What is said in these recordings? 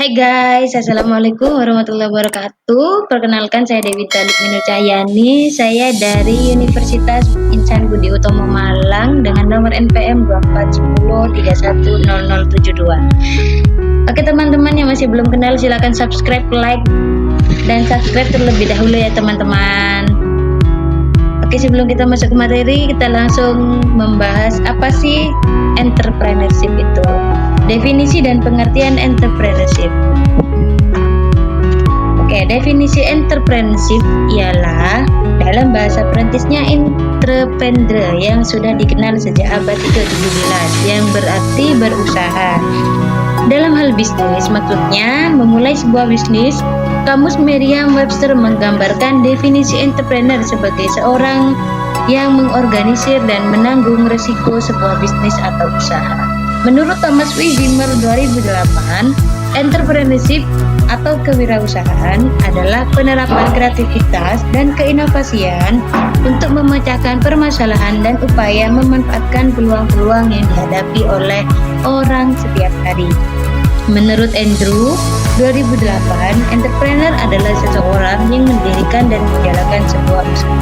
Hai guys, assalamualaikum warahmatullahi wabarakatuh. Perkenalkan saya Dewi Talib Minu Cahyani. Saya dari Universitas Insan Budi Utomo Malang dengan nomor NPM 2410310072. Oke teman-teman yang masih belum kenal silahkan subscribe, like, dan subscribe terlebih dahulu ya teman-teman. Oke, sebelum kita masuk ke materi, kita langsung membahas apa sih entrepreneurship itu. Definisi dan pengertian entrepreneurship. Oke, definisi entrepreneurship ialah dalam bahasa Perancisnya entreprendre yang sudah dikenal sejak abad ke-17 yang berarti berusaha. Dalam hal bisnis, maksudnya memulai sebuah bisnis. Kamus Merriam-Webster menggambarkan definisi entrepreneur sebagai seorang yang mengorganisir dan menanggung risiko sebuah bisnis atau usaha. Menurut Thomas W. Wimmer 2008, entrepreneurship atau kewirausahaan adalah penerapan kreativitas dan keinovasian untuk memecahkan permasalahan dan upaya memanfaatkan peluang-peluang yang dihadapi oleh orang setiap hari. Menurut Andrew 2008, entrepreneur adalah seseorang yang mendirikan dan menjalankan sebuah usaha.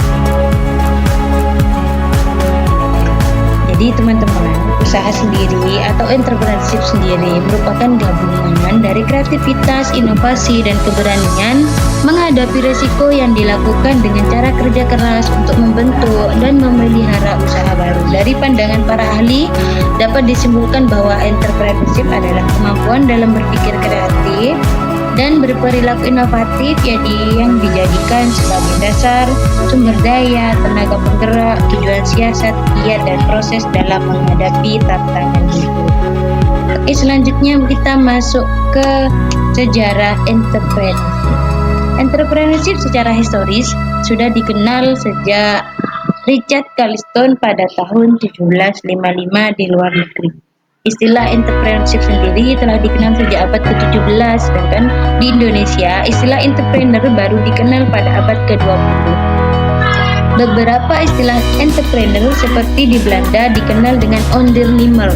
Jadi teman-teman, usaha sendiri atau entrepreneurship sendiri merupakan gabungan dari kreativitas, inovasi, dan keberanian menghadapi risiko yang dilakukan dengan cara kerja keras untuk membentuk dan memelihara usaha baru. Dari pandangan para ahli, dapat disimpulkan bahwa entrepreneurship adalah kemampuan dalam berpikir kreatif dan berperilaku inovatif yang dijadikan sebagai dasar sumber daya, tenaga penggerak, tujuan siasat, kiat, dan proses dalam menghadapi tantangan hidup. Oke, selanjutnya kita masuk ke sejarah entrepreneurship. Entrepreneurship secara historis sudah dikenal sejak Richard Carlston pada tahun 1755 di luar negeri. Istilah entrepreneurship sendiri telah dikenal sejak abad ke-17, sedangkan di Indonesia istilah entrepreneur baru dikenal pada abad ke-20. Beberapa istilah entrepreneur seperti di Belanda dikenal dengan ondernemer.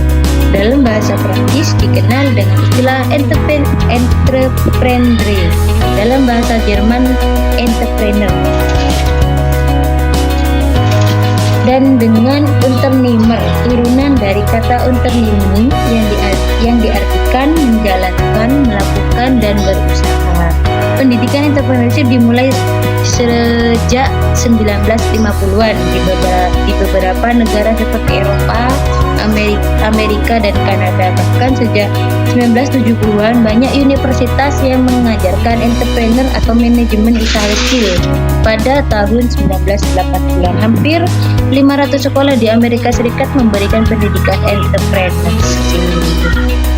Dalam bahasa Prancis dikenal dengan istilah entreprendre. Dalam bahasa Jerman entrepreneur. Dan dengan Unternehmer, turunan dari kata Unternehmen yang diartikan menjalankan, melakukan, dan berusaha. Pendidikan entrepreneurship dimulai sejak 1950-an di beberapa negara seperti Eropa, Amerika, dan Kanada. Bahkan sejak 1970-an banyak universitas yang mengajarkan entrepreneur atau manajemen usaha kecil. Pada tahun 1980-an, hampir 500 sekolah di Amerika Serikat memberikan pendidikan entrepreneurship.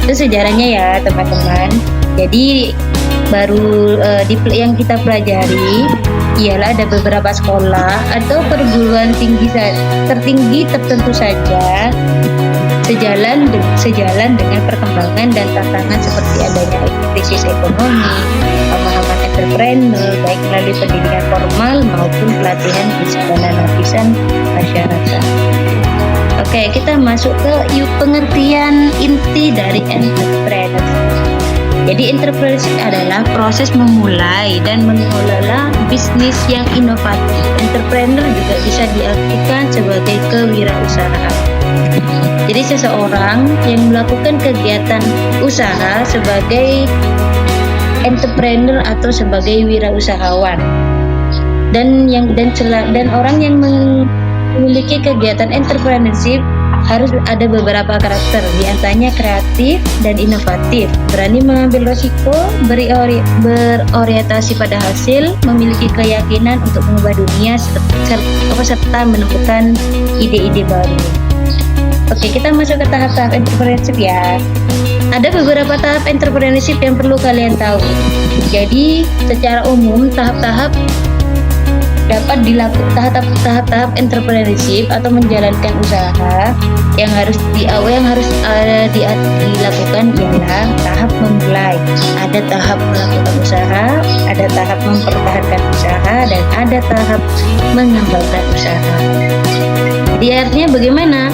Itu sejarahnya ya teman-teman. Jadi baru yang kita pelajari ialah ada beberapa sekolah atau perguruan tinggi tertinggi tertentu saja sejalan dengan perkembangan dan tantangan seperti adanya krisis ekonomi, pemahaman entrepreneur baik melalui pendidikan formal maupun pelatihan di segala lapisan masyarakat. Oke, kita masuk ke pengertian inti dari entrepreneur. Jadi entrepreneurship adalah proses memulai dan mengelola bisnis yang inovatif. Entrepreneur juga bisa diartikan sebagai kewirausahaan. Jadi seseorang yang melakukan kegiatan usaha sebagai entrepreneur atau sebagai wirausahawan. Dan orang yang memiliki kegiatan entrepreneurship harus ada beberapa karakter, diantaranya kreatif dan inovatif, berani mengambil risiko, berorientasi pada hasil, memiliki keyakinan untuk mengubah dunia, serta menemukan ide-ide baru. Oke, kita masuk ke tahap-tahap entrepreneurship ya. Ada beberapa tahap entrepreneurship yang perlu kalian tahu. Jadi, secara umum tahap-tahap dapat dilakukan tahap-tahap entrepreneurship atau menjalankan usaha yang harus dilakukan ialah tahap memulai, ada tahap melakukan usaha, ada tahap mempertahankan usaha, dan ada tahap mengembangkan usaha. Jadi artinya bagaimana?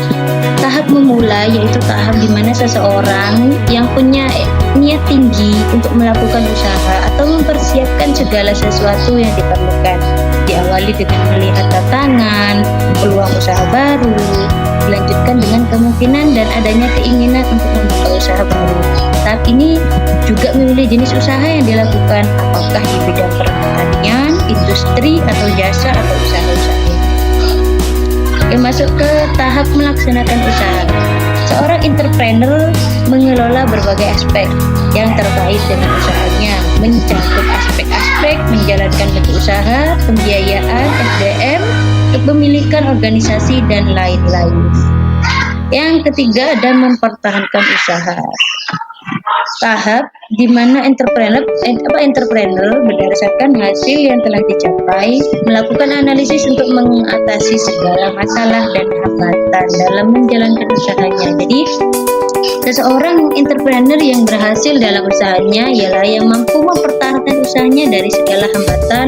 tahap memulai, yaitu tahap di mana seseorang yang punya niat tinggi untuk melakukan usaha atau mempersiapkan segala sesuatu yang diperlukan. Diawali dengan melihat tantangan, peluang usaha baru, dilanjutkan dengan kemungkinan dan adanya keinginan untuk membuka usaha baru. Tahap ini juga memilih jenis usaha yang dilakukan, apakah di bidang pertanian, industri, atau jasa, atau usaha-usaha. Oke, masuk ke tahap melaksanakan usaha. Seorang entrepreneur mengelola berbagai aspek yang terkait dengan usahanya, mencakup aspek-aspek menjalankan bentuk usaha, pembiayaan, SDM, kepemilikan organisasi, dan lain-lain. Yang ketiga ada mempertahankan usaha. Tahap di mana entrepreneur berdasarkan hasil yang telah dicapai melakukan analisis untuk mengatasi segala masalah dan hambatan dalam menjalankan usahanya. Jadi seseorang entrepreneur yang berhasil dalam usahanya ialah yang mampu mempertahankan usahanya dari segala hambatan,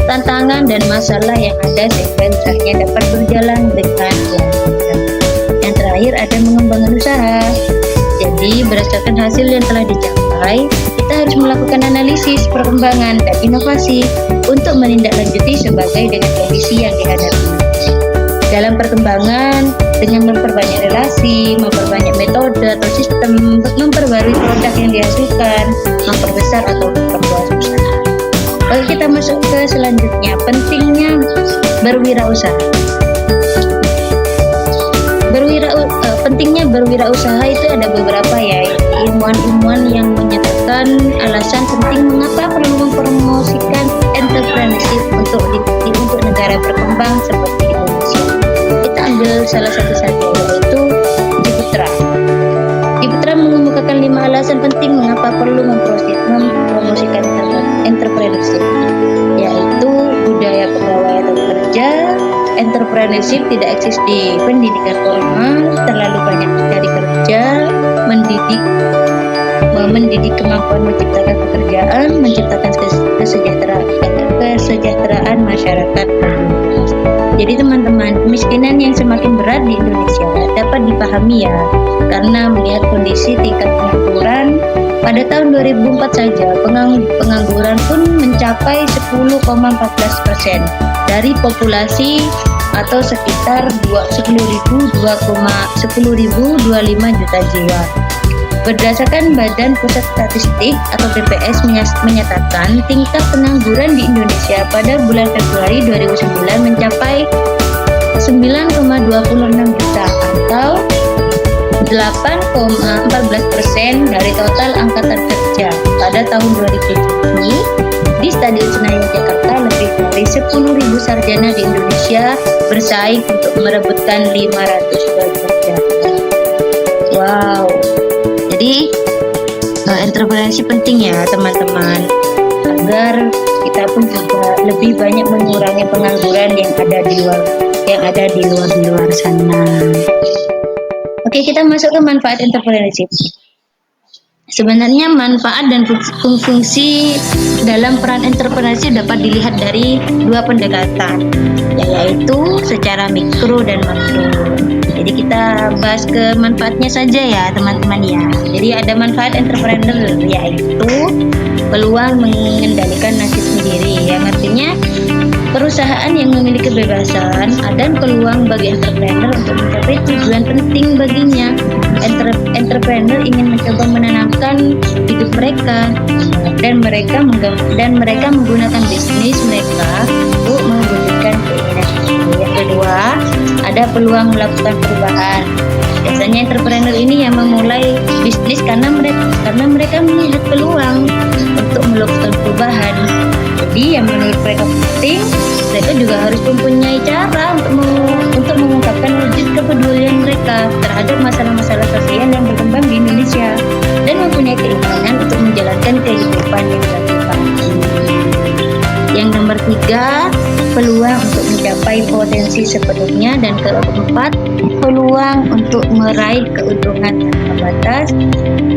tantangan, dan masalah yang ada sehingga usahanya dapat berjalan dengan lancar. Yang terakhir ada mengembangkan usaha. Jadi berdasarkan hasil yang telah dicapai, kita harus melakukan analisis, perkembangan, dan inovasi untuk menindaklanjuti sebagai dengan kondisi yang dihadapi. Dalam perkembangan, dengan memperbanyak relasi, memperbanyak metode atau sistem, memperbarui produk yang dihasilkan, memperbesar atau memperluas usaha. Lalu kita masuk ke selanjutnya, pentingnya berwirausaha. Pentingnya berwirausaha itu ada beberapa ya, ilmuwan-ilmuwan yang menyatakan alasan penting mengapa perlu mempromosikan entrepreneurship untuk negara berkembang seperti Indonesia. Kita ambil salah satu saja, yaitu Ciputra. Ciputra mengemukakan 5 alasan penting mengapa perlu mempromosikan entrepreneurship, yaitu budaya pegawai atau pekerja. Entrepreneurship tidak eksis di pendidikan formal, terlalu banyak mencari kerja, mendidik kemampuan menciptakan pekerjaan, menciptakan kesejahteraan masyarakat. Jadi teman-teman, kemiskinan yang semakin berat di Indonesia dapat dipahami ya, karena melihat kondisi tingkat pengangguran pada tahun 2004 saja, pengangguran pun mencapai 10,14% dari populasi atau sekitar 10.025 juta jiwa. Berdasarkan Badan Pusat Statistik atau BPS menyatakan tingkat pengangguran di Indonesia pada bulan Februari 2009 mencapai 9,26 juta atau 8,14% dari total angkatan kerja. Pada tahun 2007 di Stadion Senayan Jakarta, lebih dari 10.000 sarjana di Indonesia bersaing untuk merebutkan 500 pekerjaan. Wow. Jadi entrepreneurship penting ya teman-teman, agar kita pun juga lebih banyak mengurangi pengangguran yang ada di luar sana. Oke, kita masuk ke manfaat entrepreneurship. Sebenarnya manfaat dan fungsi dalam peran entrepreneurship dapat dilihat dari 2 pendekatan, yaitu secara mikro dan makro. Jadi kita bahas ke manfaatnya saja ya teman-teman ya. Jadi ada manfaat entrepreneur, yaitu peluang mengendalikan nasib sendiri, yang artinya perusahaan yang memiliki kebebasan dan peluang bagi entrepreneur untuk mencapai tujuan penting baginya. Entrepreneur ingin mencoba menenangkan hidup mereka dan mereka menggunakan bisnis mereka untuk mewujudkan keinginan. Yang kedua, ada peluang melakukan perubahan. Biasanya entrepreneur ini yang memulai bisnis karena mereka melihat peluang untuk melakukan perubahan. Jadi yang menurut mereka penting, mereka juga harus mempunyai cara untuk mengungkapkan wujud kepedulian mereka terhadap masalah-masalah sosial yang berkembang di Indonesia dan mempunyai keinginan untuk menjalankan kehidupan yang berkelanjutan. Yang nomor 3, peluang untuk mencapai potensi investasi sepenuhnya, dan keempat, peluang untuk meraih keuntungan tanpa batas,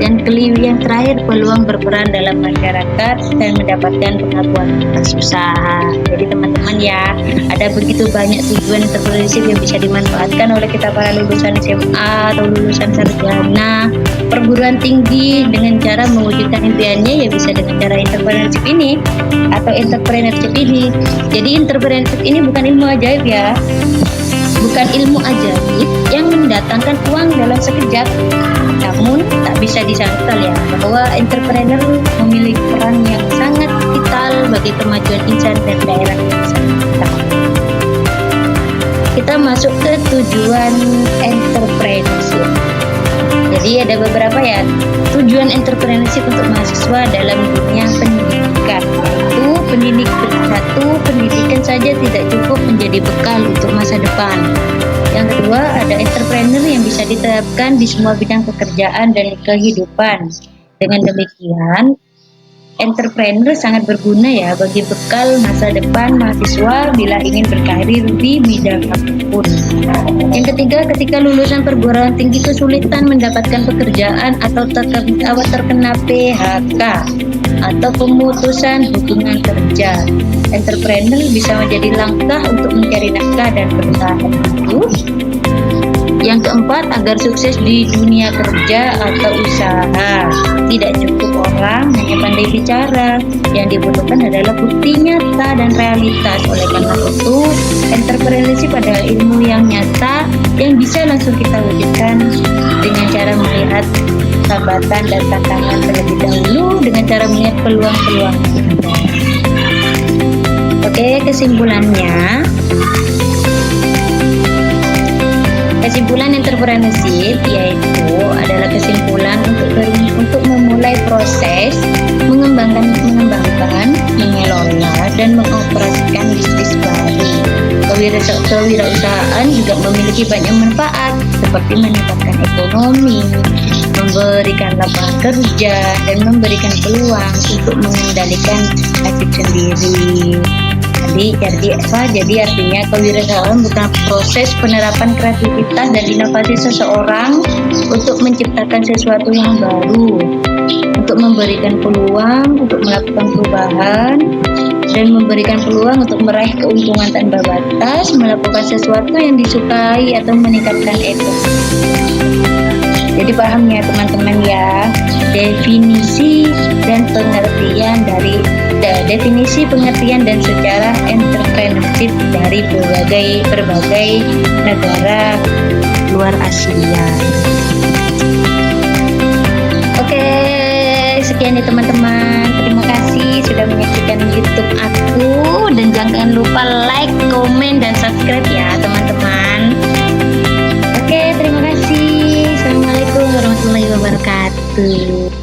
dan yang terakhir, peluang berperan dalam masyarakat dan mendapatkan pengakuan atas usaha. Jadi teman-teman ya, ada begitu banyak tujuan entrepreneurship yang bisa dimanfaatkan oleh kita para lulusan SMA atau lulusan sarjana perguruan tinggi dengan cara mewujudkan impiannya, ya bisa dengan cara entrepreneurship ini atau entrepreneurship ini. Jadi entrepreneurship ini bukan ilmu ajaib ya, bukan ilmu ajaib yang mendatangkan uang dalam sekejap. Namun tak bisa disangkal ya bahwa entrepreneur memiliki peran yang sangat vital bagi kemajuan insan dan daerah kita. Kita masuk ke tujuan entrepreneurship. Jadi ada beberapa ya tujuan entrepreneurship untuk mahasiswa dalam dunia pendidikan. Satu, pendidikan saja tidak cukup menjadi bekal untuk masa depan. Yang kedua, ada entrepreneur yang bisa diterapkan di semua bidang pekerjaan dan kehidupan. Dengan demikian, entrepreneur sangat berguna ya bagi bekal masa depan mahasiswa bila ingin berkarir di bidang apapun. Yang ketiga, ketika lulusan perguruan tinggi kesulitan mendapatkan pekerjaan atau terkena PHK atau pemutusan hubungan kerja, entrepreneur bisa menjadi langkah untuk mencari nafkah dan bertahan hidup. Yang keempat, agar sukses di dunia kerja atau usaha, tidak cukup orang hanya pandai bicara, yang dibutuhkan adalah bukti nyata dan realitas. Oleh karena itu, entrepreneurship adalah ilmu yang nyata yang bisa langsung kita wujudkan dengan cara melihat hambatan dan tantangan terlebih dahulu, dengan cara melihat peluang-peluang. Oke, kesimpulannya. Kesimpulan entrepreneurship yaitu adalah kesimpulan untuk memulai proses mengembangkan, mengelola dan mengoperasikan bisnis baru. Kewirausahaan juga memiliki banyak manfaat seperti meningkatkan ekonomi, memberikan lapangan kerja, dan memberikan peluang untuk mengendalikan nasib sendiri. Jadi artinya kewirausahaan bukan proses penerapan kreativitas dan inovasi seseorang untuk menciptakan sesuatu yang baru, untuk memberikan peluang untuk melakukan perubahan, dan memberikan peluang untuk meraih keuntungan tanpa batas, melakukan sesuatu yang disukai atau meningkatkan ego. Jadi paham ya teman-teman ya, definisi pengertian dan sejarah entrepreneurship dari berbagai negara luar Asia. Oke, sekian ya teman-teman. Terima kasih sudah menyaksikan YouTube aku, dan jangan lupa like, komen, dan subscribe ya teman-teman. Oke, terima kasih. Assalamualaikum warahmatullahi wabarakatuh.